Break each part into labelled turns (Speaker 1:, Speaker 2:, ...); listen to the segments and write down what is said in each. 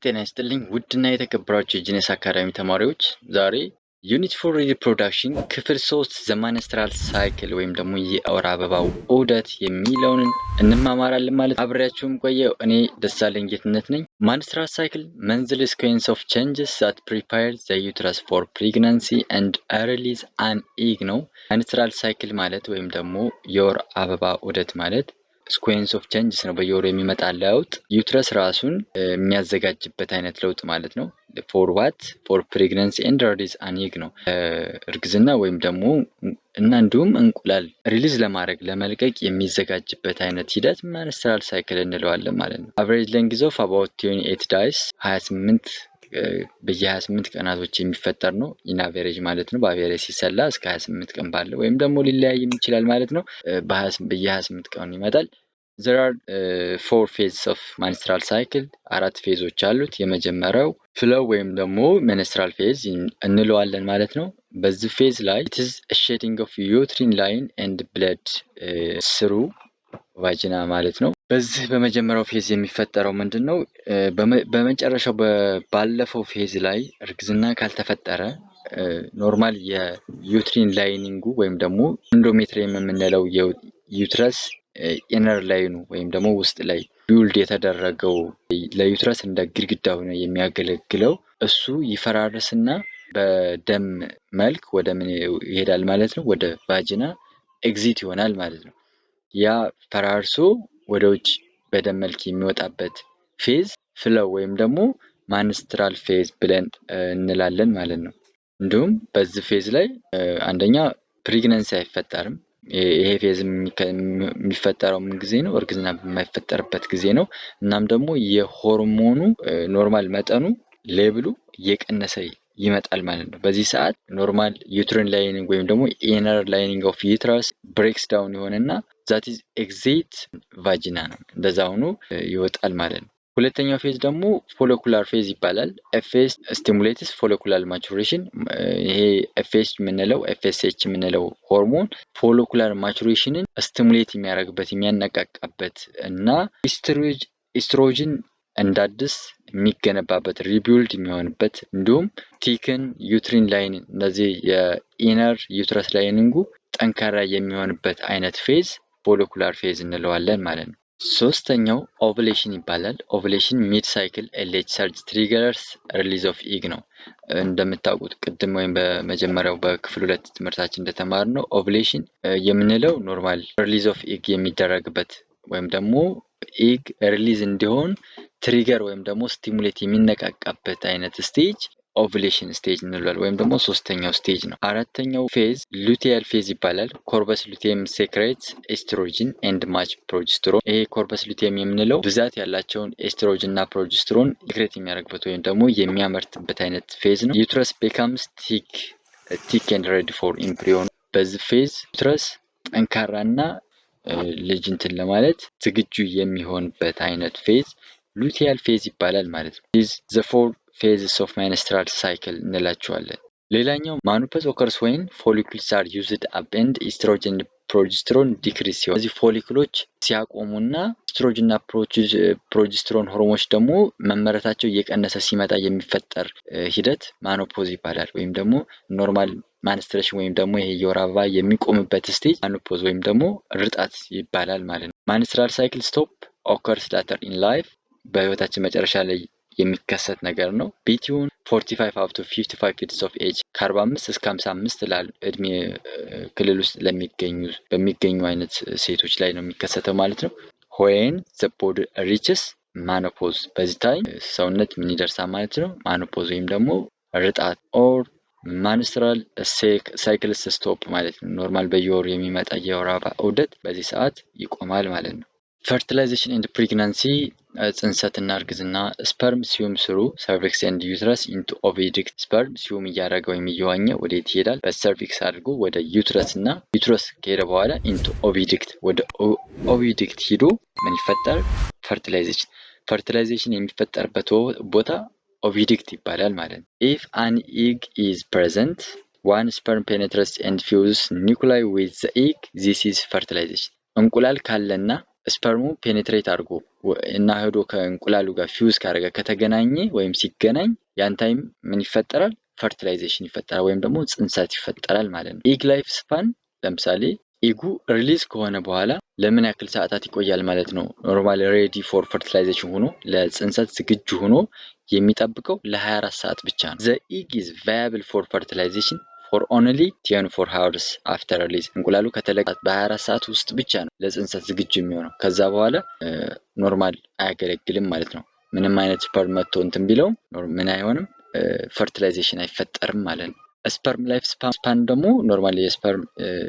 Speaker 1: ጤና ይስጥልኝ ውድና የተከበራችሁ የጂነስ አካዳሚ ተማሪዎች ዛሬ ዩኒት ፎር ሪፕሮዳክሽን ክፍል 3 ዘማንስትራል ሳይክል ወይም ደግሞ የወር አበባው ዑደት የሚለውን እንማማራለን ማለት አብሬያችሁም ቆየው እኔ ደሳለኝ ጌትነት ነኝ። ማንስትራል ሳይክል መንዝሊ ሲኩዌንስ ኦፍ ቼንጅስ that prepare the uterus for pregnancy and release an egg ነው። ማንስትራል ሳይክል ማለት ወይም ደግሞ የወር አበባ ዑደት ማለት ሲኩዌንስ ኦፍ ቼንጅስ ነው። በየወሩ የሚመጣ ለውጥ ዩትረስ ራሱን የሚያዘጋጅበት አይነት ለውጥ ማለት ነው። ፎር ዋት ፎር ፕሬግናንሲ ኤንድ ሪሊዝ አን ኤግ ነው። እርግዝና ወይም ደግሞ እና እንዲሁም እንቁላል ሪሊዝ ለማድረግ ለመልቀቅ የሚዘጋጅበት አይነት ሂደት ማንስትራል ሳይክል እንለዋለን ማለት ነው። አቨሬጅ ሌንግዝ ኦፍ አባውት 28 ዳይስ 28 በየ28 ቀናቶች የሚፈጠር ነው። ኢን አቨሬጅ ማለት ነው። በአቨሬጅ ሲሰላ እስከ 28 ቀን ባለው ወይም ደግሞ ሊለያይ ይችላል ማለት ነው። በየ28 ቀኑ ይመጣል። there are four phases of menstrual cycle አራት ፌዞች አሉት። የመጀመሪያው ፍሎው ወይም ደግሞ menstrual phase እንለዋለን ማለት ነው። በዚህ ፌዝ ላይ it is a shedding of uterine line and blood through vagina ማለት ነው። በዚህ በመጀመሪያው ፌዝ የሚፈጠረው ምንድነው? በመጨረሻው ባለፈው ፌዝ ላይ እርግዝና ካልተፈጠረ ኖርማል የዩትሪን ላይኒንጉ ወይም ደግሞ ኢንዶሜትሪየም የምንለው የዩትረስ ኢነር ላይኑ ወይም ደግሞ ውስጥ ላይ ቢውልድ የተደረገው ለዩትረስ እንደ ግድግዳ ሆኖ የሚያገለግለው እሱ ይፈራርስና በደም መልክ ወደ ምን ይሄዳል ማለት ነው? ወደ ቫጂና ኤግዚት ይሆናል ማለት ነው። ያ ፈራርሶ ወደ ውጭ በደም መልክ የሚወጣበት ፌዝ ፍሎው ወይም ደግሞ ማንስትራል ፌዝ ብለን እንላለን ማለት ነው። እንዲሁም በዚህ ፌዝ ላይ አንደኛ ፕሬግናንሲ አይፈጠርም። ይሄ ፌዝ የሚፈጠረው ምን ጊዜ ነው? እርግዝና በማይፈጠርበት ጊዜ ነው። እናም ደግሞ የሆርሞኑ ኖርማል መጠኑ ሌብሉ እየቀነሰ ይመጣል ማለት ነው። በዚህ ሰዓት ኖርማል ዩትሪን ላይኒንግ ወይም ደግሞ ኢነር ላይኒንግ ኦፍ ዩትረስ ብሬክስ ዳውን ይሆንና ዛት ኢዝ ኤግዚት ቫጂና ነው። እንደዛ ሆኖ ይወጣል ማለት ነው። ሁለተኛው ፌዝ ደግሞ ፎሎኩላር ፌዝ ይባላል። ኤፍኤስ ስቲሙሌትስ ፎሎኩላር ማቹሬሽን። ይሄ ኤፍኤስ የምንለው ኤፍኤስኤች የምንለው ሆርሞን ፎሎኩላር ማቹሬሽንን ስቲሙሌት የሚያደርግበት የሚያነቃቃበት እና ኢስትሮጅን እንዳዲስ የሚገነባበት ሪቢውልድ የሚሆንበት እንዲሁም ቲክን ዩትሪን ላይን እነዚህ የኢነር ዩትረስ ላይኒንጉ ጠንካራ የሚሆንበት አይነት ፌዝ ፎሎኩላር ፌዝ እንለዋለን ማለት ነው። ሶስተኛው ኦቭሌሽን ይባላል። ኦቭሌሽን ሚድ ሳይክል ኤልኤች ሰርጅ ትሪገርስ ሪሊዝ ኦፍ ኢግ ነው። እንደምታውቁት ቅድም ወይም በመጀመሪያው በክፍል 2 ትምህርታችን እንደተማርነው ኦቭሌሽን የምንለው ኖርማል ሪሊዝ ኦፍ ኢግ የሚደረግበት ወይም ደግሞ ኢግ ሪሊዝ እንዲሆን ትሪገር ወይም ደግሞ ስቲሙሌት የሚነቃቃበት አይነት ስቴጅ ኦቭሌሽን ስቴጅ እንለዋለን ወይም ደግሞ ሶስተኛው ስቴጅ ነው። አራተኛው ፌዝ ሉቲያል ፌዝ ይባላል። ኮርበስ ሉቲየም ሴክሬትስ ኤስትሮጂን ኤንድ ማች ፕሮጀስትሮን። ይሄ ኮርበስ ሉቲየም የምንለው ብዛት ያላቸውን ኤስትሮጅን እና ፕሮጀስትሮን ሴክሬት የሚያደርግበት ወይም ደግሞ የሚያመርትበት አይነት ፌዝ ነው። ዩትረስ ቤካምስ ቲክ ኤንድ ሬዲ ፎር ኢምብሪዮን። በዚህ ፌዝ ዩትረስ ጠንካራና ልጅ እንትን ለማለት ዝግጁ የሚሆንበት አይነት ፌዝ ሉቲያል ፌዝ ይባላል ማለት ነው። is the four phases of menstrual cycle እንላቸዋለን። ሌላኛው ማኑፐስ ኦከርስ ወይን ፎሊክልስ are used up and estrogen ፕሮጀስትሮን ዲክሪስ ሲሆን እዚህ ፎሊክሎች ሲያቆሙና ኤስትሮጅን እና ፕሮጀስትሮን ሆርሞኖች ደግሞ መመረታቸው እየቀነሰ ሲመጣ የሚፈጠር ሂደት ማኖፖዝ ይባላል። ወይም ደግሞ ኖርማል ማንስትሬሽን ወይም ደግሞ ይሄ የወር አበባ የሚቆምበት ስቴጅ ማኖፖዝ ወይም ደግሞ ርጣት ይባላል ማለት ነው። ማንስትራል ሳይክል ስቶፕ ኦከርስ ላተር ኢን ላይፍ በህይወታችን መጨረሻ ላይ የሚከሰት ነገር ነው። ቢትዊን 45 up to 55 years of age ከ45 እስከ 55 ላሉ እድሜ ክልል ውስጥ በሚገኙ አይነት ሴቶች ላይ ነው የሚከሰተው ማለት ነው። when the body reaches menopause በዚህ ታይም ሰውነት ምን ይደርሳል ማለት ነው? ማኖፖዝ ወይም ደግሞ ርጣት or menstrual cycle stop ማለት ነው። ኖርማል በየወሩ የሚመጣ የወር አበባ ዑደት በዚህ ሰዓት ይቆማል ማለት ነው። ፈርቲላይዜሽን ኤንድ ፕሬግናንሲ ጽንሰትና እርግዝና ስፐርም ሲዩም ስሩ ሰርቪክስ ኤንድ ዩትረስ ኢንቱ ኦቪዲክት። ስፐርም ሲዩም እያደረገ ወይም እየዋኘ ወዴት ይሄዳል? በሰርቪክስ አድርጎ ወደ ዩትረስ እና ዩትረስ ከሄደ በኋላ ኢንቱ ኦቪዲክት ወደ ኦቪዲክት ሂዶ ምን ይፈጠር? ፈርቲላይዜሽን የሚፈጠርበት ቦታ ኦቪዲክት ይባላል ማለት ነው። ኢፍ አን ኢግ ኢዝ ፕሬዘንት ዋን ስፐርም ፔኔትረስ ኤንድ ፊውዝስ ኒውክላይ ዊዝ ዘ ኢግ ዚስ ኢዝ ፈርቲላይዜሽን። እንቁላል ካለና ስፐርሙ ፔኔትሬት አድርጎ እና ሄዶ ከእንቁላሉ ጋር ፊውዝ ካደረገ ከተገናኘ ወይም ሲገናኝ ያን ታይም ምን ይፈጠራል? ፈርቲላይዜሽን ይፈጠራል ወይም ደግሞ ጽንሰት ይፈጠራል ማለት ነው። ኤግ ላይፍ ስፓን ለምሳሌ ኤጉ ሪሊዝ ከሆነ በኋላ ለምን ያክል ሰዓታት ይቆያል ማለት ነው? ኖርማል ሬዲ ፎር ፈርቲላይዜሽን ሆኖ ለጽንሰት ዝግጁ ሆኖ የሚጠብቀው ለ24 ሰዓት ብቻ ነው። ዘ ኤግ ኢዝ ቫያብል ፎር ፈርቲላይዜሽን ፎር ኦንሊ 24 ሃወርስ አፍተር ሪሊዝ። እንቁላሉ ከተለቀ በ24 ሰዓት ውስጥ ብቻ ነው ለጽንሰት ዝግጁ የሚሆነው። ከዛ በኋላ ኖርማል አያገለግልም ማለት ነው። ምንም አይነት ስፐርም መጥቶ እንትን ቢለው ምን አይሆንም፣ ፈርቲላይዜሽን አይፈጠርም ማለት ነው። ስፐርም ላይፍ ስፓን ደግሞ ኖርማል የስፐርም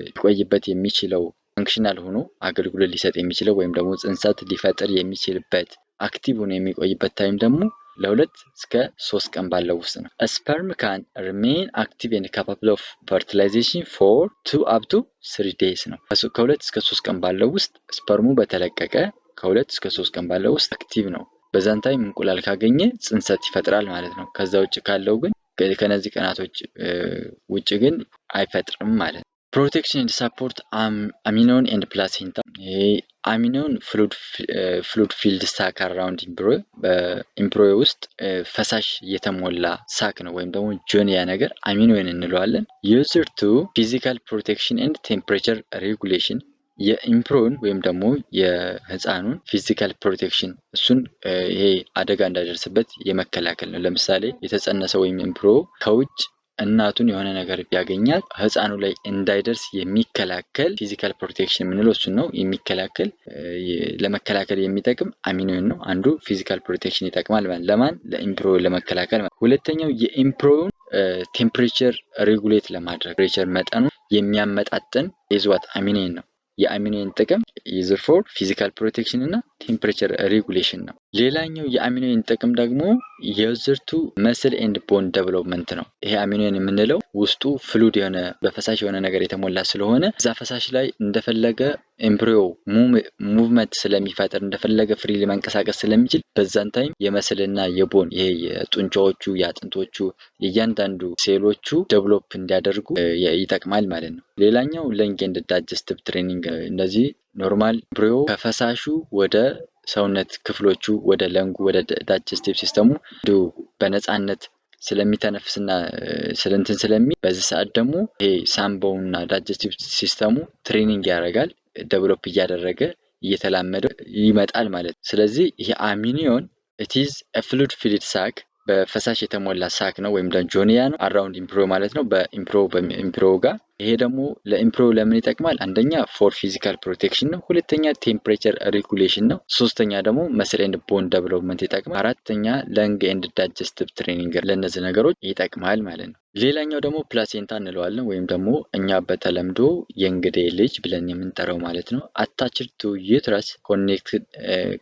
Speaker 1: ሊቆይበት የሚችለው ፈንክሽናል ሆኖ አገልግሎት ሊሰጥ የሚችለው ወይም ደግሞ ጽንሰት ሊፈጥር የሚችልበት አክቲቭ ሆኖ የሚቆይበት ታይም ደግሞ ለ2 እስከ 3 ቀን ባለው ውስጥ ነው። ስፐርም ካን ሪሜን አክቲቭ ኤንድ ካፓብል ኦፍ ፈርቲላይዜሽን ፎር 2 አፕ ቱ 3 ዴይስ ነው። ከ2 እስከ 3 ቀን ባለው ውስጥ ስፐርሙ በተለቀቀ ከ2 እስከ 3 ቀን ባለው ውስጥ አክቲቭ ነው። በዛን ታይም እንቁላል ካገኘ ጽንሰት ይፈጥራል ማለት ነው። ከዛ ውጭ ካለው ግን ከነዚህ ቀናቶች ውጭ ግን አይፈጥርም ማለት ነው። ፕሮቴክሽን ኤንድ ሰፖርት አሚኒዮን ኤንድ ፕላሴንታ። ይሄ አሚኒዮን ፍሉድ ፊልድ ሳክ አራውንድ ኢምብሪዮ፣ በኢምብሪዮ ውስጥ ፈሳሽ የተሞላ ሳክ ነው ወይም ደግሞ ጆንያ ነገር አሚኒዮን እንለዋለን። ዩዝድ ቱ ፊዚካል ፕሮቴክሽን ኤንድ ቴምፕሬቸር ሬጉሌሽን፣ የኢምብሪዮን ወይም ደግሞ የህፃኑን ፊዚካል ፕሮቴክሽን እሱን ይሄ አደጋ እንዳይደርስበት የመከላከል ነው። ለምሳሌ የተጸነሰ ወይም ኢምብሪዮ ከውጭ እናቱን የሆነ ነገር ቢያገኛት ህፃኑ ላይ እንዳይደርስ የሚከላከል ፊዚካል ፕሮቴክሽን የምንለው እሱን ነው። የሚከላከል ለመከላከል የሚጠቅም አሚኒዮን ነው። አንዱ ፊዚካል ፕሮቴክሽን ይጠቅማል ማለት ለማን? ለኢምብሪዮ ለመከላከል ማለት። ሁለተኛው የኢምብሪዮን ቴምፕሬቸር ሬጉሌት ለማድረግ ቴምፕሬቸር መጠኑ የሚያመጣጥን የዝዋት አሚኒዮን ነው። የአሚኒዮን ጥቅም ዩዝድ ፎር ፊዚካል ፕሮቴክሽን እና ቴምፕሬቸር ሬጉሌሽን ነው። ሌላኛው የአሚኒዮን ጥቅም ደግሞ ዩዝድ ቱ መስል ኤንድ ቦን ዴቨሎፕመንት ነው። ይሄ አሚኒዮን የምንለው ውስጡ ፍሉድ የሆነ በፈሳሽ የሆነ ነገር የተሞላ ስለሆነ እዛ ፈሳሽ ላይ እንደፈለገ ኤምብሪዮ ሙቭመንት ስለሚፈጥር እንደፈለገ ፍሪሊ መንቀሳቀስ ስለሚችል በዛን ታይም የመስልና የቦን ይሄ የጡንቻዎቹ የአጥንቶቹ የእያንዳንዱ ሴሎቹ ዴቨሎፕ እንዲያደርጉ ይጠቅማል ማለት ነው። ሌላኛው ለንግ ኤንድ ዳይጀስቲቭ ትሬኒንግ። እነዚህ ኖርማል ኤምብሪዮ ከፈሳሹ ወደ ሰውነት ክፍሎቹ ወደ ለንጉ ወደ ዳይጀስቲቭ ሲስተሙ በነፃነት ስለሚተነፍስና ስለንትን ስለሚል በዚህ ሰዓት ደግሞ ይሄ ሳምባውና ዳይጀስቲቭ ሲስተሙ ትሬኒንግ ያደርጋል። ዴቨሎፕ እያደረገ እየተላመደ ይመጣል ማለት ነው። ስለዚህ ይሄ አሚኒዮን ኢት ኢዝ አ ፍሉድ ፊልድ ሳክ በፈሳሽ የተሞላ ሳክ ነው ወይም ደግሞ ጆንያ ነው አራውንድ ኢምብሪዮ ማለት ነው። በኢምብሪዮ ጋር ይሄ ደግሞ ለኢምብሪዮ ለምን ይጠቅማል? አንደኛ ፎር ፊዚካል ፕሮቴክሽን ነው። ሁለተኛ ቴምፕሬቸር ሬጉሌሽን ነው። ሶስተኛ ደግሞ መስል ኤንድ ቦን ዴቨሎፕመንት ይጠቅማል። አራተኛ ለንግ ኤንድ ዳይጀስቲቭ ትሬኒንግ ለእነዚህ ነገሮች ይጠቅማል ማለት ነው። ሌላኛው ደግሞ ፕላሴንታ እንለዋለን ወይም ደግሞ እኛ በተለምዶ የእንግዴ ልጅ ብለን የምንጠራው ማለት ነው። አታችድ ቱ ዩትረስ ኮኔክትድ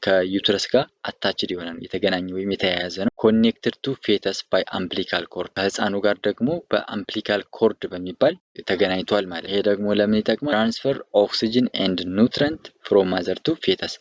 Speaker 1: ከዩትረስ ጋር አታችድ የሆነ ነው የተገናኘ ወይም የተያያዘ ነው። ኮኔክትድ ቱ ፌተስ ባይ አምፕሊካል ኮርድ ከህፃኑ ጋር ደግሞ በአምፕሊካል ኮርድ በሚባል ተገናኝቷል ማለት። ይሄ ደግሞ ለምን ይጠቅማል? ትራንስፈር ኦክሲጅን ኤንድ ኑትረንት ፍሮም ማዘር ቱ ፌተስ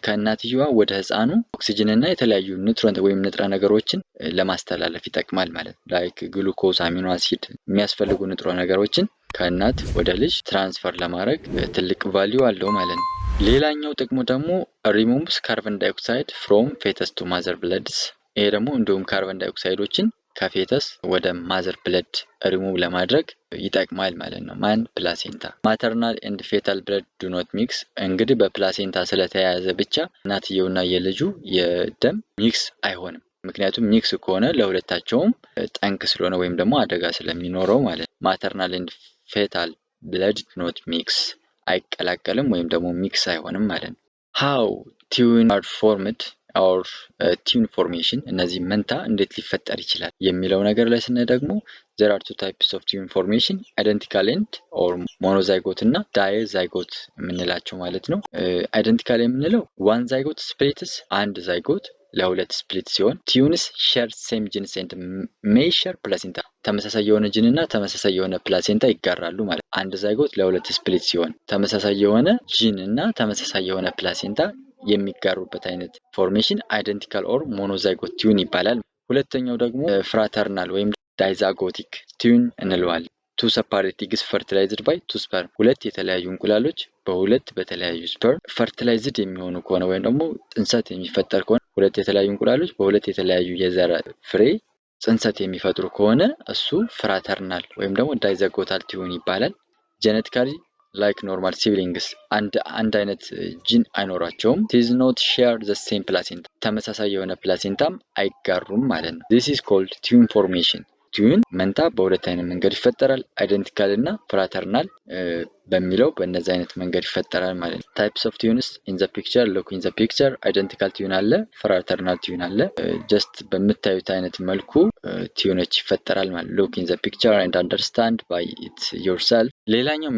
Speaker 1: ከእናትየዋ ወደ ህፃኑ ኦክሲጅን እና የተለያዩ ኑትረንት ወይም ንጥረ ነገሮችን ለማስተላለፍ ይጠቅማል ማለት ነው። ላይክ ግሉኮዝ፣ አሚኖ አሲድ የሚያስፈልጉ ንጥረ ነገሮችን ከእናት ወደ ልጅ ትራንስፈር ለማድረግ ትልቅ ቫልዩ አለው ማለት ነው። ሌላኛው ጥቅሙ ደግሞ ሪሙቭስ ካርበን ዳይኦክሳይድ ፍሮም ፌተስ ቱ ማዘር ብለድስ። ይሄ ደግሞ እንዲሁም ካርበን ዳይኦክሳይዶችን ከፌተስ ወደ ማዘር ብለድ ሪሙቭ ለማድረግ ይጠቅማል ማለት ነው። ማን? ፕላሴንታ። ማተርናል ኤንድ ፌታል ብለድ ዱ ኖት ሚክስ። እንግዲህ በፕላሴንታ ስለተያያዘ ብቻ እናትየውና የልጁ የደም ሚክስ አይሆንም። ምክንያቱም ሚክስ ከሆነ ለሁለታቸውም ጠንቅ ስለሆነ ወይም ደግሞ አደጋ ስለሚኖረው ማለት ነው። ማተርናል ኤንድ ፌታል ብለድ ኖት ሚክስ አይቀላቀልም ወይም ደግሞ ሚክስ አይሆንም ማለት ነው። ሃው ቲዩን አር ፎርምድ ኦር ቲዩን ፎርሜሽን፣ እነዚህ መንታ እንዴት ሊፈጠር ይችላል የሚለው ነገር ላይ ስናይ ደግሞ there are two types of twin formation, identical end or monozygote እና dizygote የምንላቸው ማለት ነው። አይደንቲካል የምንለው ዋን ዛይጎት ስፕሊትስ አንድ ዛይጎት ለሁለት ስፕሊት ሲሆን ቲዩንስ ሼር ሴም ጂንስ ኤንድ ሜይ ሼር ፕላሴንታ፣ ተመሳሳይ የሆነ ጂን እና ተመሳሳይ የሆነ ፕላሴንታ ይጋራሉ ማለት። አንድ ዛይጎት ለሁለት ስፕሊት ሲሆን ተመሳሳይ የሆነ ጂን እና ተመሳሳይ የሆነ ፕላሴንታ የሚጋሩበት አይነት ፎርሜሽን አይደንቲካል ኦር ሞኖዛይጎት ቲዩን ይባላል። ሁለተኛው ደግሞ ፍራተርናል ወይም ዳይዛጎቲክ ቲዩን እንለዋለን። 2 separate eggs fertilized by 2 sperm ሁለት የተለያዩ እንቁላሎች በሁለት በተለያዩ ስፐርም ፈርቲላይዝድ የሚሆኑ ከሆነ ወይም ደግሞ ጽንሰት የሚፈጠር ከሆነ ሁለት የተለያዩ እንቁላሎች በሁለት የተለያዩ የዘር ፍሬ ጽንሰት የሚፈጥሩ ከሆነ እሱ ፍራተርናል ወይም ደግሞ ዳይዘጎታል ቲዩን ይባላል። ጄኔቲካሊ ላይክ ኖርማል ሲብሊንግስ አንድ አይነት ጂን አይኖራቸውም። ቲዝ ኖት ሼር ዘ ሴም ፕላሴንታ ተመሳሳይ የሆነ ፕላሴንታም አይጋሩም ማለት ነው። ዚስ ኢዝ ኮልድ ቲዩን ፎርሜሽን። ቲዩን መንታ በሁለት አይነት መንገድ ይፈጠራል። አይደንቲካል እና ፍራተርናል በሚለው በእነዚህ አይነት መንገድ ይፈጠራል ማለት ነው። ታይፕስ ኦፍ ቲዩንስ ኢን ዘ ፒክቸር ሉክ ኢን ዘ ፒክቸር አይደንቲካል ቲዩን አለ፣ ፍራተርናል ቲዩን አለ። ጀስት በምታዩት አይነት መልኩ ቲዩኖች ይፈጠራል ማለት ሉክ ኢን ዘ ፒክቸር ኤንድ አንደርስታንድ ባይ ኢት ዮርሰልፍ። ሌላኛው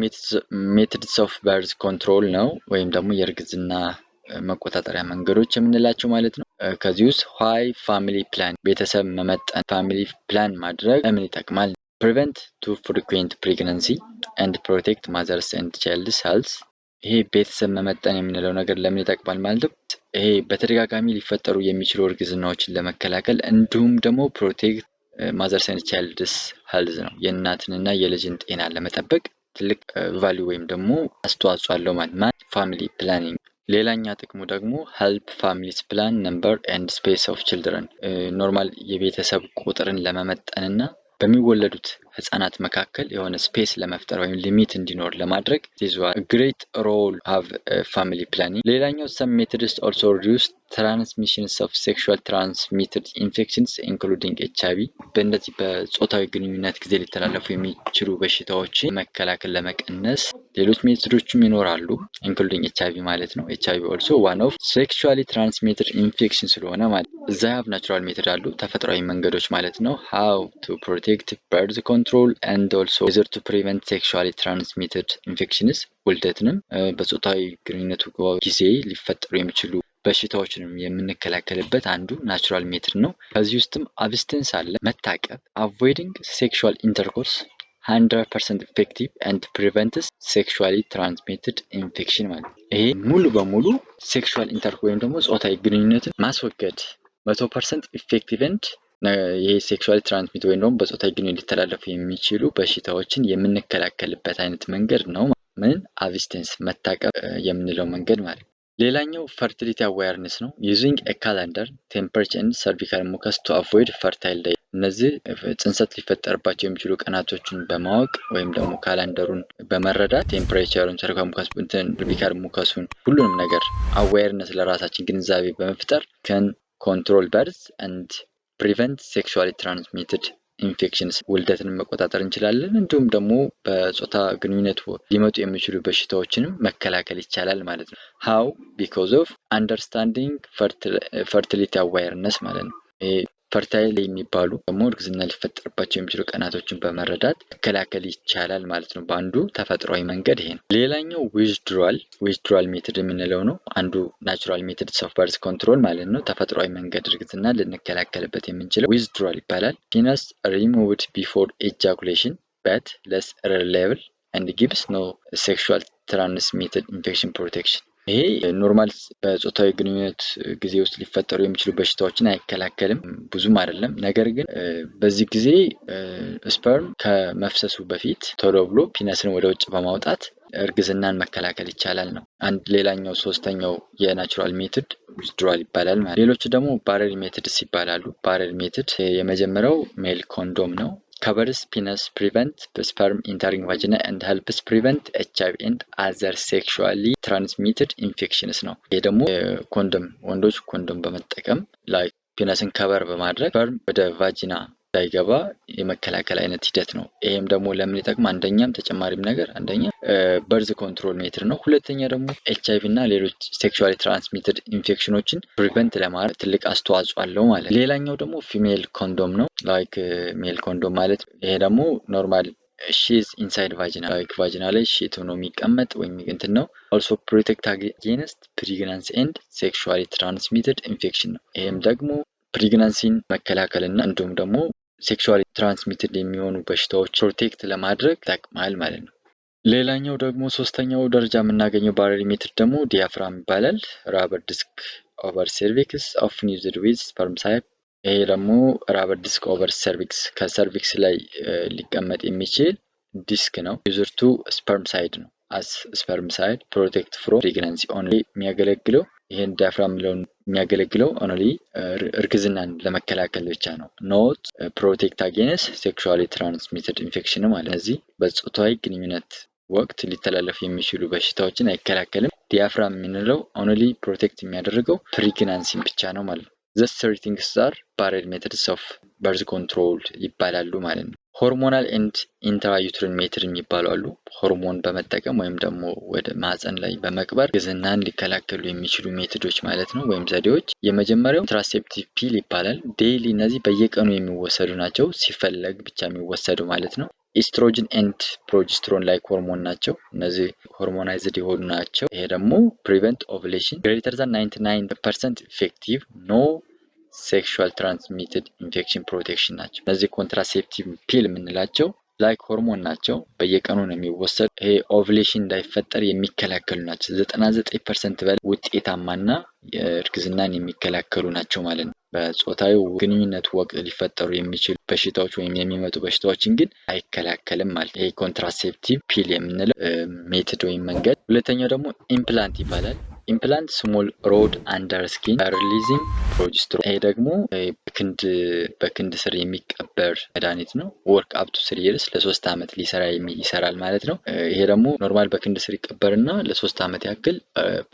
Speaker 1: ሜትድስ ኦፍ በርዝ ኮንትሮል ነው ወይም ደግሞ የእርግዝና መቆጣጠሪያ መንገዶች የምንላቸው ማለት ነው። ከዚህ ውስጥ ዋይ ፋሚሊ ፕላን ቤተሰብ መመጠን ፋሚሊ ፕላን ማድረግ ለምን ይጠቅማል? ፕሪቨንት ቱ ፍሪኩዌንት ፕሬግናንሲ ኤንድ ፕሮቴክት ማዘርስ ኤንድ ቻይልድስ ሄልዝ። ይሄ ቤተሰብ መመጠን የምንለው ነገር ለምን ይጠቅማል ማለት ነው? ይሄ በተደጋጋሚ ሊፈጠሩ የሚችሉ እርግዝናዎችን ለመከላከል እንዲሁም ደግሞ ፕሮቴክት ማዘርስ ኤንድ ቻይልድስ ሄልዝ ነው። የእናትንና የልጅን ጤና ለመጠበቅ ትልቅ ቫልዩ ወይም ደግሞ አስተዋጽኦ አለው ማለት ፋሚሊ ፕላኒንግ። ሌላኛ ጥቅሙ ደግሞ ሄልፕ ፋሚሊስ ፕላን ነምበር ኤንድ ስፔስ ኦፍ ችልድረን ኖርማል የቤተሰብ ቁጥርን ለመመጠንና በሚወለዱት ህፃናት መካከል የሆነ ስፔስ ለመፍጠር ወይም ሊሚት እንዲኖር ለማድረግ ይዟል። ግሬት ሮል ሃቭ ፋሚሊ ፕላኒንግ። ሌላኛው ሰም ሜትድስ ኦልሶ ሪዱስ ትራንስሚሽንስ ኦፍ ሴክሹዋል ትራንስሚትድ ኢንፌክሽንስ ኢንክሉዲንግ ኤችአይቪ። በእነዚህ በጾታዊ ግንኙነት ጊዜ ሊተላለፉ የሚችሉ በሽታዎችን መከላከል ለመቀነስ ሌሎች ሜትዶችም ይኖራሉ ኢንክሉዲንግ ኤችአይቪ ማለት ነው። ኤችአይቪ ኦልሶ ዋን ኦፍ ሴክሹዋሊ ትራንስሚትድ ኢንፌክሽን ስለሆነ ማለት እዛ ያብ ናቹራል ሜትድ አሉ ተፈጥሯዊ መንገዶች ማለት ነው። ሃው ቱ ፕሮቴክት በርዝ ኮንትሮል ኤንድ ኦልሶ ሜዘር ቱ ፕሪቨንት ሴክሹዋሊ ትራንስሚትድ ኢንፌክሽንስ ውልደትንም በጾታዊ ግንኙነቱ ጊዜ ሊፈጠሩ የሚችሉ በሽታዎችንም የምንከላከልበት አንዱ ናቹራል ሜትድ ነው። ከዚህ ውስጥም አብስቴንስ አለ መታቀብ፣ አቮይዲንግ ሴክሹዋል ኢንተርኮርስ 100% ኢፌክቲቭ ኤንድ ፕሪቨንትስ ሴክሹዋሊ ትራንስሚትድ ኢንፌክሽን ማለት ይሄ ሙሉ በሙሉ ሴክሹዋል ኢንተርኮርስ ወይም ደግሞ ጾታዊ ግንኙነትን ማስወገድ 100% ኢፌክቲቭ ኤንድ ይሄ ሴክሹዋሊ ትራንስሚት ወይም ደግሞ በጾታዊ ግንኙነት ሊተላለፉ የሚችሉ በሽታዎችን የምንከላከልበት አይነት መንገድ ነው። ምን አብስቴንስ መታቀብ የምንለው መንገድ ማለት ነው። ሌላኛው ፈርቲሊቲ አዌርነስ ነው። ዩዚንግ ኤ ካላንደር ቴምፐሬቸር ኤንድ ሰርቪካል ሙከስ ቱ አቮይድ ፈርታይል ዴይ። እነዚህ ጽንሰት ሊፈጠርባቸው የሚችሉ ቀናቶችን በማወቅ ወይም ደግሞ ካላንደሩን በመረዳት ቴምፐሬቸሩን፣ ሰርቪካል ሙከሱን ሁሉንም ነገር አዌርነስ ለራሳችን ግንዛቤ በመፍጠር ከን ኮንትሮል በርዝ ኤንድ ፕሪቨንት ሴክሹዋሊ ትራንስሚትድ ኢንፌክሽንስ ውልደትን መቆጣጠር እንችላለን። እንዲሁም ደግሞ በጾታ ግንኙነት ሊመጡ የሚችሉ በሽታዎችንም መከላከል ይቻላል ማለት ነው። ሃው ቢኮዝ ኦፍ አንደርስታንዲንግ ፈርቲሊቲ አዌርነስ ማለት ነው። ፈርታይል የሚባሉ ደግሞ እርግዝና ሊፈጠርባቸው የሚችሉ ቀናቶችን በመረዳት መከላከል ይቻላል ማለት ነው። በአንዱ ተፈጥሯዊ መንገድ ይሄ ነው። ሌላኛው ዊዝድሯል ሜትድ የምንለው ነው። አንዱ ናቹራል ሜትድ ኦፍ በርዝ ኮንትሮል ማለት ነው። ተፈጥሯዊ መንገድ እርግዝና ልንከላከልበት የምንችለው ዊዝድሯል ይባላል። ፒነስ ሪሙቭድ ቢፎር ኤጃኩሌሽን በት ለስ ሪላየብል ኤንድ ጊቭስ ኖ ሴክሹዋል ትራንስሚትድ ኢንፌክሽን ፕሮቴክሽን። ይሄ ኖርማል በጾታዊ ግንኙነት ጊዜ ውስጥ ሊፈጠሩ የሚችሉ በሽታዎችን አይከላከልም፣ ብዙም አይደለም። ነገር ግን በዚህ ጊዜ ስፐርም ከመፍሰሱ በፊት ቶሎ ብሎ ፒነስን ወደ ውጭ በማውጣት እርግዝናን መከላከል ይቻላል ነው። ሌላኛው ሶስተኛው የናቹራል ሜትድ ዊዝድሯል ይባላል ማለት። ሌሎቹ ደግሞ ባረሪ ሜትድስ ይባላሉ። ባረሪ ሜትድ የመጀመሪያው ሜል ኮንዶም ነው። covers penis, prevent sperm entering vagina and helps prevent HIV and other sexually transmitted infections ነው። ይሄ ደግሞ ኮንዶም ወንዶች ኮንዶም በመጠቀም ላይ ፒነስን ከቨር በማድረግ ስፐርም ወደ ቫጂና እንዳይገባ የመከላከል አይነት ሂደት ነው። ይሄም ደግሞ ለምን ይጠቅማል? አንደኛም ተጨማሪም ነገር አንደኛ በርዝ ኮንትሮል ሜትር ነው። ሁለተኛ ደግሞ ኤችአይቪ እና ሌሎች ሴክሹዋሊ ትራንስሚትድ ኢንፌክሽኖችን ፕሪቨንት ለማድረግ ትልቅ አስተዋጽኦ አለው ማለት። ሌላኛው ደግሞ ፊሜል ኮንዶም ነው። ላይክ ሜል ኮንዶም ማለት ይሄ ደግሞ ኖርማል ሺዝ ኢንሳይድ ቫጂና ላይክ ቫጂና ላይ ሺት ሆኖ የሚቀመጥ ወይም እንትን ነው። ኦልሶ ፕሮቴክት አጌንስት ፕሬግናንሲ ኤንድ ሴክሹዋሊ ትራንስሚትድ ኢንፌክሽን ነው። ይሄም ደግሞ ፕሬግናንሲን መከላከልና እንዲሁም ደግሞ ሴክሹዋሊ ትራንስሚትድ የሚሆኑ በሽታዎች ፕሮቴክት ለማድረግ ይጠቅማል ማለት ነው። ሌላኛው ደግሞ ሶስተኛው ደረጃ የምናገኘው ባረሪ ሜትድ ደግሞ ዲያፍራም ይባላል። ራበር ዲስክ ኦቨር ሰርቪክስ ኦፍን ዩዝድ ዊዝ ስፐርም ሳይፕ። ይሄ ደግሞ ራበር ዲስክ ኦቨር ሰርቪክስ ከሰርቪክስ ላይ ሊቀመጥ የሚችል ዲስክ ነው። ዩዘር ቱ ስፐርምሳይድ ነው። አስ ስፐርምሳይድ ፕሮቴክት ፍሮም ፕሬግናንሲ ኦንሊ የሚያገለግለው ይሄን ዳያፍራም የሚለውን የሚያገለግለው ኦንሊ እርግዝናን ለመከላከል ብቻ ነው። ኖት ፕሮቴክት አጌንስ ሴክሹዋሊ ትራንስሚትድ ኢንፌክሽን ማለት ነው። እዚህ በጾታዊ ግንኙነት ወቅት ሊተላለፉ የሚችሉ በሽታዎችን አይከላከልም። ዲያፍራም የምንለው ኦንሊ ፕሮቴክት የሚያደርገው ፕሬግናንሲን ብቻ ነው ማለት ነው። ዘ ሰርቲንግስ አር ባሬድ ሜተድስ ኦፍ በርዝ ኮንትሮል ይባላሉ ማለት ነው። ሆርሞናል ኤንድ ኢንትራዩትሪን ሜትድ የሚባሉ አሉ። ሆርሞን በመጠቀም ወይም ደግሞ ወደ ማህፀን ላይ በመቅበር እርግዝናን ሊከላከሉ የሚችሉ ሜትዶች ማለት ነው ወይም ዘዴዎች። የመጀመሪያው ኮንትራሴፕቲቭ ፒል ይባላል። ዴይሊ እነዚህ በየቀኑ የሚወሰዱ ናቸው፣ ሲፈለግ ብቻ የሚወሰዱ ማለት ነው። ኢስትሮጅን ኤንድ ፕሮጀስትሮን ላይክ ሆርሞን ናቸው። እነዚህ ሆርሞናይዝድ የሆኑ ናቸው። ይሄ ደግሞ ፕሪቨንት ኦቭሌሽን ግሬተር ዛን 99% ኢፌክቲቭ ኖ ሴክሹዋል ትራንስሚትድ ኢንፌክሽን ፕሮቴክሽን ናቸው። እነዚህ ኮንትራሴፕቲቭ ፒል የምንላቸው ላይክ ሆርሞን ናቸው። በየቀኑ ነው የሚወሰዱ። ይሄ ኦቭሌሽን እንዳይፈጠር የሚከላከሉ ናቸው። 99% በላይ ውጤታማና እርግዝናን የሚከላከሉ ናቸው ማለት ነው። በጾታዊ ግንኙነት ወቅት ሊፈጠሩ የሚችሉ በሽታዎች ወይም የሚመጡ በሽታዎችን ግን አይከላከልም ማለት ነው። ይሄ ኮንትራሴፕቲቭ ፒል የምንለው ሜትድ ወይም መንገድ። ሁለተኛው ደግሞ ኢምፕላንት ይባላል። ኢምፕላንት ስሞል ሮድ አንደር ስኪን ሪሊዚንግ ፕሮጀስትሮን። ይሄ ደግሞ በክንድ ስር የሚቀበር መድኃኒት ነው። ወርክ አፕ ቱ 3 ይርስ ለ3 ዓመት ይሰራል ማለት ነው። ይሄ ደግሞ ኖርማል በክንድ ስር ይቀበርና ለ3 ዓመት ያክል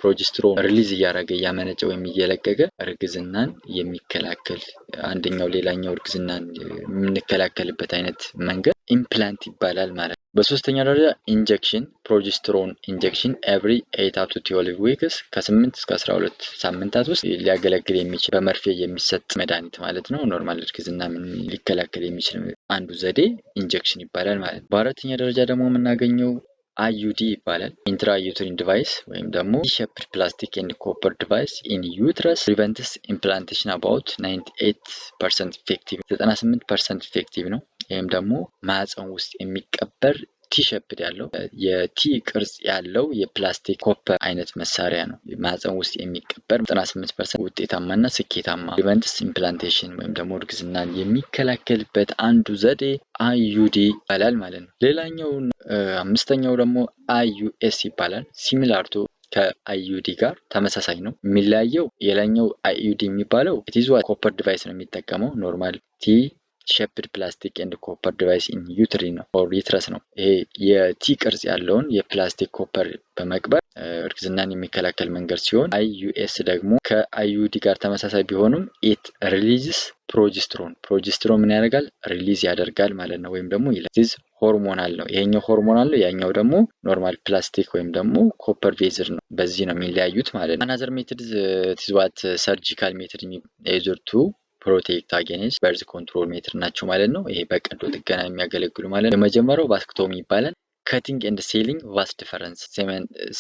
Speaker 1: ፕሮጀስትሮን ሪሊዝ እያደረገ እያመነጨ ወይም እየለቀቀ እርግዝናን የሚከላከል አንደኛው ሌላኛው እርግዝናን የምንከላከልበት አይነት መንገድ ኢምፕላንት ይባላል ማለት ነው። በሶስተኛ ደረጃ ኢንጀክሽን ፕሮጀስትሮን ኢንጀክሽን ኤቭሪ 8 up to 12 weeks ከ8 እስከ 12 ሳምንታት ውስጥ ሊያገለግል የሚችል በመርፌ የሚሰጥ መድኃኒት ማለት ነው። ኖርማል እርግዝና ሊከላከል የሚችል አንዱ ዘዴ ኢንጀክሽን ይባላል ማለት ነው። በአራተኛ ደረጃ ደግሞ የምናገኘው IUD ይባላል። ኢንትራ ዩትሪን ዲቫይስ ወይም ደግሞ ሼፕድ ፕላስቲክ ኤንድ ኮፐር ዲቫይስ ኢን ዩትረስ ፕሪቨንትስ ኢምፕላንቴሽን አባውት 98% ኢፌክቲቭ 98% ኢፌክቲቭ ነው። ይህም ደግሞ ማህፀን ውስጥ የሚቀበር ቲ ሼፕድ ያለው የቲ ቅርጽ ያለው የፕላስቲክ ኮፐር አይነት መሳሪያ ነው። ማህፀን ውስጥ የሚቀበር 98% ውጤታማና ስኬታማ ፕሪቨንትስ ኢምፕላንቴሽን ወይም ደግሞ እርግዝናን የሚከላከልበት አንዱ ዘዴ IUD ይባላል ማለት ነው። ሌላኛው አምስተኛው ደግሞ IUS ይባላል። ሲሚላር ቱ ከአይዩዲ ጋር ተመሳሳይ ነው። የሚለያየው የላኛው IUD የሚባለው ኢትዝ ኮፐር ዲቫይስ ነው የሚጠቀመው ኖርማል ቲ ሼፕድ ፕላስቲክ ኤንድ ኮፐር ዲቫይስ ኢን ዩትሪን ነው ኦር ዩትረስ ነው። ይሄ የቲ ቅርጽ ያለውን የፕላስቲክ ኮፐር በመቅበር እርግዝናን የሚከላከል መንገድ ሲሆን IUS ደግሞ ከአይዩዲ ጋር ተመሳሳይ ቢሆንም ኢት ሪሊዝስ ፕሮጀስትሮን ምን ያደርጋል? ሪሊዝ ያደርጋል ማለት ነው። ወይም ደግሞ ይለዚዝ ሆርሞናል ነው። ይሄኛው ሆርሞናል ነው፣ ያኛው ደግሞ ኖርማል ፕላስቲክ ወይም ደግሞ ኮፐር ቬዝር ነው። በዚህ ነው የሚለያዩት ማለት ነው። አናዘር ሜትድ ኢዝ ዋት ሰርጂካል ሜትድ ሜጀርቱ ፕሮቴክት አጌንስት በርዝ ኮንትሮል ሜትድ ናቸው ማለት ነው። ይሄ በቀዶ ጥገና የሚያገለግሉ ማለት ነው። የመጀመሪያው ቫስክቶሚ ይባላል። ከቲንግ ኤንድ ሴሊንግ ቫስ ዲፈረንስ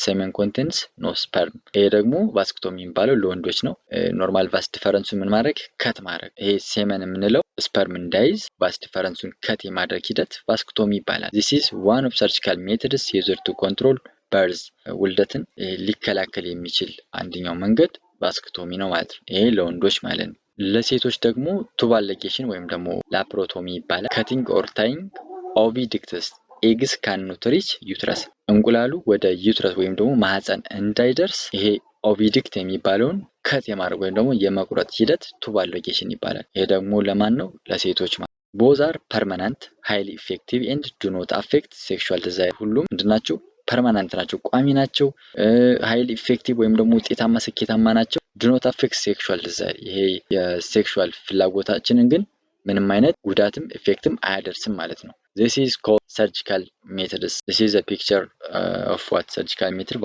Speaker 1: ሴመን ኮንቴንትስ ኖ ስፐርም። ይሄ ደግሞ ቫስክቶሚ የሚባለው ለወንዶች ነው። ኖርማል ቫስ ዲፈረንሱን ምን ማድረግ ከት ማድረግ። ይሄ ሴመን የምንለው ስፐርም እንዳይዝ ቫስ ዲፈረንሱን ከት የማድረግ ሂደት ቫስክቶሚ ይባላል። ዚስ ኢዝ ዋን ኦፍ ሰርጂካል ሜትድስ ዩዝድ ቱ ኮንትሮል በርዝ ውልደትን ሊከላከል የሚችል አንደኛው መንገድ ቫስክቶሚ ነው ማለት ነው። ይሄ ለወንዶች ማለት ነው። ለሴቶች ደግሞ ቱባል ሊጌሽን ወይም ደግሞ ላፕሮቶሚ ይባላል። ከቲንግ ኦር ታይንግ ኦቪዲክትስ ኤግስ ካኖት ሪች ዩትረስ። እንቁላሉ ወደ ዩትረስ ወይም ደግሞ ማህፀን እንዳይደርስ ይሄ ኦቪዲክት የሚባለውን ከት የማድረግ ወይም ደግሞ የመቁረጥ ሂደት ቱባል ሊጌሽን ይባላል። ይሄ ደግሞ ለማን ነው? ለሴቶች ማለት። ቦዝ አር ፐርማነንት ሃይሊ ኢፌክቲቭ ኤንድ ዱ ኖት አፌክት ሴክሹዋል ዲዛይር። ሁሉም ምንድናቸው? ፐርማነንት ናቸው፣ ቋሚ ናቸው። ሃይሊ ኢፌክቲቭ ወይም ደግሞ ውጤታማ ስኬታማ ናቸው። ዱ ኖት አፌክት ሴክሹዋል ዲዛይር። ይሄ የሴክሹዋል ፍላጎታችንን ግን ምንም አይነት ጉዳትም ኢፌክትም አያደርስም ማለት ነው። This is called surgical methods. This is a picture of what surgical method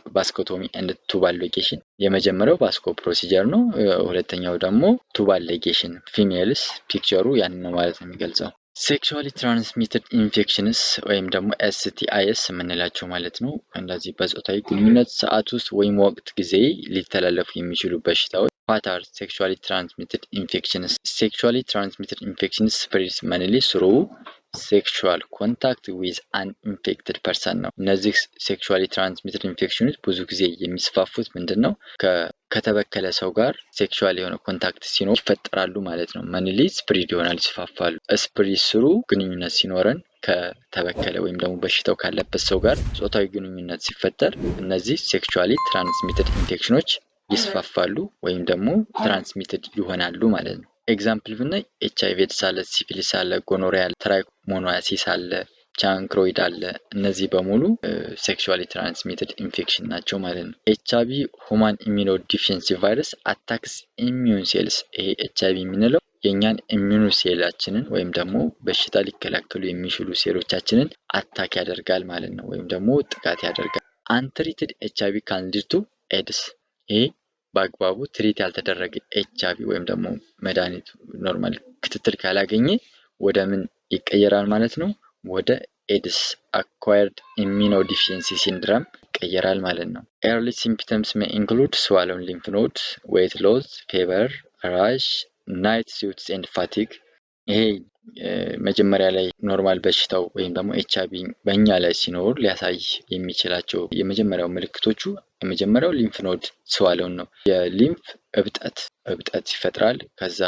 Speaker 1: vasectomy and tubal ligation. የመጀመሪያው ቫስኮ ፕሮሲጀር ነው። ሁለተኛው ደግሞ ቱባል ሊጌሽን ፊሜልስ ፒክቸሩ ያን ነው ማለት ነው የሚገልጸው። ሴክሹዋሊ ትራንስሚትድ ኢንፌክሽንስ ወይም ደግሞ STIs የምንላቸው ማለት ነው። እንደዚህ በጾታዊ ግንኙነት ሰዓት ውስጥ ወይም ወቅት ጊዜ ሊተላለፉ የሚችሉ በሽታዎች። What are sexually transmitted infections? Sexually transmitted infections spreads mainly through sexual contact with an infected person ነው። እነዚህ sexually transmitted infections ብዙ ጊዜ የሚስፋፉት ምንድን ነው? ከተበከለ ሰው ጋር ሴክሹዋል የሆነ ኮንታክት ሲኖር ይፈጠራሉ ማለት ነው። mainly ስፕሪድ ይሆናል፣ ይስፋፋሉ። ስፕሪድ ስሩ ግንኙነት ሲኖረን ከተበከለ ወይም ደግሞ በሽታው ካለበት ሰው ጋር ጾታዊ ግንኙነት ሲፈጠር እነዚህ ሴክሹዋሊ ትራንስሚትድ ኢንፌክሽኖች ይስፋፋሉ ወይም ደግሞ ትራንስሚትድ ይሆናሉ ማለት ነው። ኤግዛምፕል ብናይ HIV ኤድስ አለ፣ ሲፊሊስ አለ፣ ጎኖሪያ አለ፣ ትራይኮሞናሲስ አለ፣ ቻንክሮይድ አለ። እነዚህ በሙሉ ሴክሹዋሊ ትራንስሚትድ ኢንፌክሽን ናቸው ማለት ነው። HIV ሁማን ኢሚኖ ዲፊሽንሲ ቫይረስ አታክስ ኢሚዩን ሴልስ። ይሄ HIV የምንለው የእኛን ኢሚዩን ሴላችንን ወይም ደግሞ በሽታ ሊከላከሉ የሚችሉ ሴሎቻችንን አታክ ያደርጋል ማለት ነው፣ ወይም ደግሞ ጥቃት ያደርጋል። አንትሪትድ HIV ካን ሊድ ቱ ኤድስ። ይሄ በአግባቡ ትሪት ያልተደረገ HIV ወይም ደግሞ መድኃኒቱ ኖርማል ክትትል ካላገኘ ወደ ምን ይቀየራል ማለት ነው? ወደ ኤድስ አኳየርድ ኢሚኖዲፊሽንሲ ሲንድረም ይቀየራል ማለት ነው። ኤርሊ ሲምፕተምስ ሜይ ኢንክሉድ ስዋሎን ሊምፍ ኖድ፣ ዌይት ሎስ፣ ፌቨር፣ ራሽ፣ ናይት ስዊትስ ኤንድ ፋቲግ። ይሄ መጀመሪያ ላይ ኖርማል በሽታው ወይም ደግሞ HIV በእኛ ላይ ሲኖር ሊያሳይ የሚችላቸው የመጀመሪያው ምልክቶቹ የመጀመሪያው ሊምፍ ኖድ ስዋሎን ነው። የሊምፍ እብጠት ይፈጥራል። ከዛ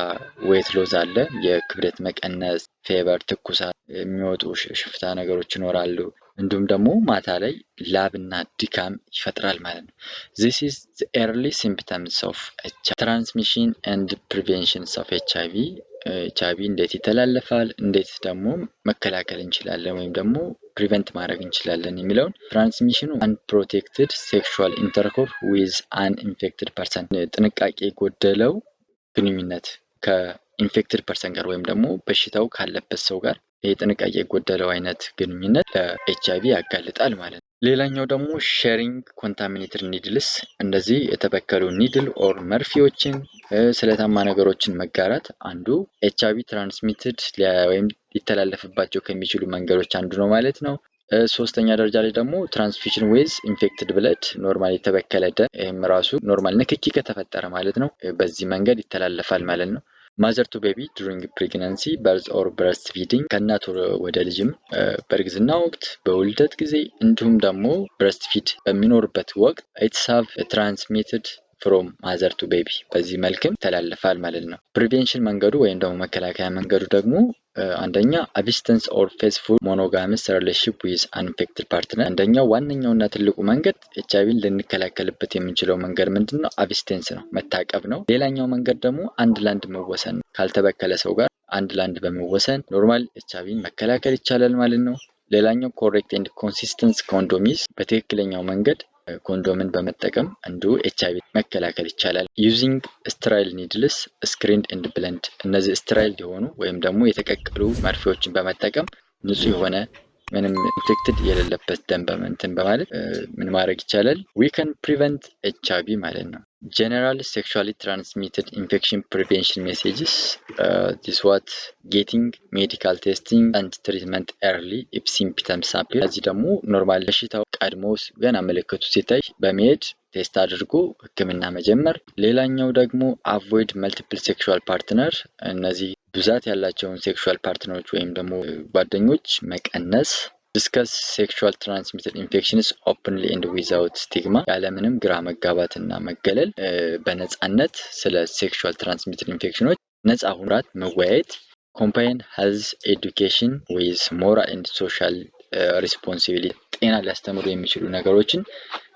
Speaker 1: ዌት ሎዝ አለ፣ የክብደት መቀነስ፣ ፌቨር፣ ትኩሳት፣ የሚወጡ ሽፍታ ነገሮች ይኖራሉ። እንዲሁም ደግሞ ማታ ላይ ላብና ድካም ይፈጥራል ማለት ነው። this is the early symptoms of HIV transmission and prevention of HIV እንዴት ይተላለፋል፣ እንዴት ደግሞ መከላከል እንችላለን ወይም ደግሞ ፕሪቨንት ማድረግ እንችላለን የሚለውን ትራንስሚሽኑ አንፕሮቴክትድ ሴክሹዋል ኢንተርኮርስ ዊዝ አን ኢንፌክትድ ፐርሰን፣ ጥንቃቄ የጎደለው ግንኙነት ከኢንፌክትድ ፐርሰን ጋር ወይም ደግሞ በሽታው ካለበት ሰው ጋር ጥንቃቄ የጎደለው አይነት ግንኙነት ለኤችአይቪ ያጋልጣል ማለት ነው። ሌላኛው ደግሞ ሼሪንግ ኮንታሚኔትድ ኒድልስ፣ እንደዚህ የተበከሉ ኒድል ኦር መርፌዎችን ስለታማ ነገሮችን መጋራት አንዱ ኤችአይቪ ትራንስሚትድ ወይም ሊተላለፍባቸው ከሚችሉ መንገዶች አንዱ ነው ማለት ነው። ሶስተኛ ደረጃ ላይ ደግሞ ትራንስፊውዥን ዌዝ ኢንፌክትድ ብለድ፣ ኖርማል የተበከለ ደም፣ ይህም ራሱ ኖርማል ንክኪ ከተፈጠረ ማለት ነው በዚህ መንገድ ይተላለፋል ማለት ነው። ማዘር ቱ ቤቢ ዱሪንግ ፕሬግናንሲ በርዝ ኦር ብረስት ፊዲንግ፣ ከእናት ወደ ልጅም በእርግዝና ወቅት በውልደት ጊዜ እንዲሁም ደግሞ ብረስት ፊድ በሚኖርበት ወቅት ኢትስ ሃቭ ትራንስሚትድ ፍሮም ማዘር ቱ ቤቢ፣ በዚህ መልክም ይተላለፋል ማለት ነው። ፕሪቬንሽን መንገዱ ወይም ደግሞ መከላከያ መንገዱ ደግሞ አንደኛ አቢስተንስ ኦር ፌስፉል ሞኖጋመስ ሪሌሽንሺፕ ዊዝ አንኢንፌክትድ ፓርትነር። አንደኛው ዋነኛውና ትልቁ መንገድ ኤችአይቪን ልንከላከልበት የምንችለው መንገድ ምንድን ነው? አቢስተንስ ነው፣ መታቀብ ነው። ሌላኛው መንገድ ደግሞ አንድ ላንድ መወሰን ነው። ካልተበከለ ሰው ጋር አንድ ላንድ በመወሰን ኖርማል ኤችአይቪን መከላከል ይቻላል ማለት ነው። ሌላኛው ኮሬክት ኤንድ ኮንሲስተንስ ኮንዶሚስ፣ በትክክለኛው መንገድ ኮንዶምን በመጠቀም እንዲሁ ኤችአይቪ መከላከል ይቻላል። ዩዚንግ ስትራይል ኒድልስ ስክሪንድ ኤንድ ብለንድ፣ እነዚህ ስትራይል የሆኑ ወይም ደግሞ የተቀቀሉ መርፌዎችን በመጠቀም ንጹህ የሆነ ምንም ኢንፌክትድ የሌለበት ደም በመንትን በማለት ምን ማድረግ ይቻላል? ዊ ካን ፕሪቨንት ኤችአይቪ ማለት ነው። ጀነራል ሴክሹዋሊ ትራንስሚትድ ኢንፌክሽን ፕሪቬንሽን ሜሴጅስ ዲስ ዋት ጌቲንግ ሜዲካል ቴስቲንግ አንድ ትሪትመንት ኤርሊ ኢፍ ሲምፕተምስ አፒር። እዚህ ደግሞ ኖርማል በሽታው ቀድሞ ገና ምልክቱ ሲታይ በመሄድ ቴስት አድርጎ ሕክምና መጀመር። ሌላኛው ደግሞ አቮይድ መልቲፕል ሴክሹዋል ፓርትነር፣ እነዚህ ብዛት ያላቸውን ሴክሹዋል ፓርትነሮች ወይም ደግሞ ጓደኞች መቀነስ። ዲስከስ ሴክሹዋል ትራንስሚትድ ኢንፌክሽንስ ኦፕንሊ ኤንድ ዊዛውት ስቲግማ፣ ያለምንም ግራ መጋባትና መገለል በነፃነት ስለ ሴክሹዋል ትራንስሚትድ ኢንፌክሽኖች ነፃ ሁራት መወያየት። ኮምባይን ሄልዝ ኤዱኬሽን ዊዝ ሞራል ኤንድ ሶሻል ሪስፖንሲቢሊቲ፣ ጤና ሊያስተምሩ የሚችሉ ነገሮችን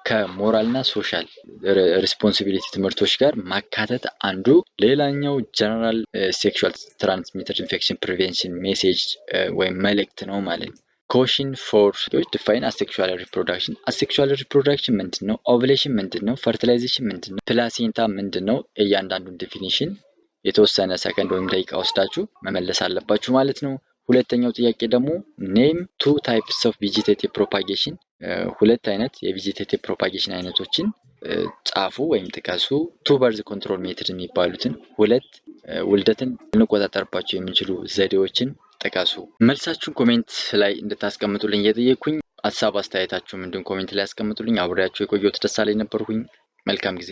Speaker 1: ከሞራልና ሶሻል ሪስፖንሲቢሊቲ ትምህርቶች ጋር ማካተት አንዱ ሌላኛው ጀነራል ሴክሹዋል ትራንስሚትድ ኢንፌክሽን ፕሪቬንሽን ሜሴጅ ወይም መልእክት ነው ማለት ነው። ኮሽን ፎር ዲፋይን አሴክሹዋል ሪፕሮዳክሽን። አሴክሹዋል ሪፕሮዳክሽን ምንድን ነው? ኦቭሌሽን ምንድን ነው? ፈርቲላይዜሽን ምንድን ነው? ፕላሴንታ ምንድን ነው? እያንዳንዱን ዲፊኒሽን የተወሰነ ሰከንድ ወይም ደቂቃ ወስዳችሁ መመለስ አለባችሁ ማለት ነው። ሁለተኛው ጥያቄ ደግሞ ኔም ቱ ታይፕስ ኦፍ ቬጂቴቲቭ ፕሮፓጌሽን፣ ሁለት አይነት የቬጂቴቲቭ ፕሮፓጌሽን አይነቶችን ጻፉ ወይም ጥቀሱ። ቱ በርዝ ኮንትሮል ሜትድ የሚባሉትን ሁለት ውልደትን ልንቆጣጠርባቸው የሚችሉ ዘዴዎችን ጥቀሱ። መልሳችሁን ኮሜንት ላይ እንድታስቀምጡልኝ እየጠየኩኝ ሀሳብ አስተያየታችሁም እንዲሁም ኮሜንት ላይ ያስቀምጡልኝ። አብሬያችሁ የቆየሁት ደሳለኝ ነበርኩኝ። መልካም ጊዜ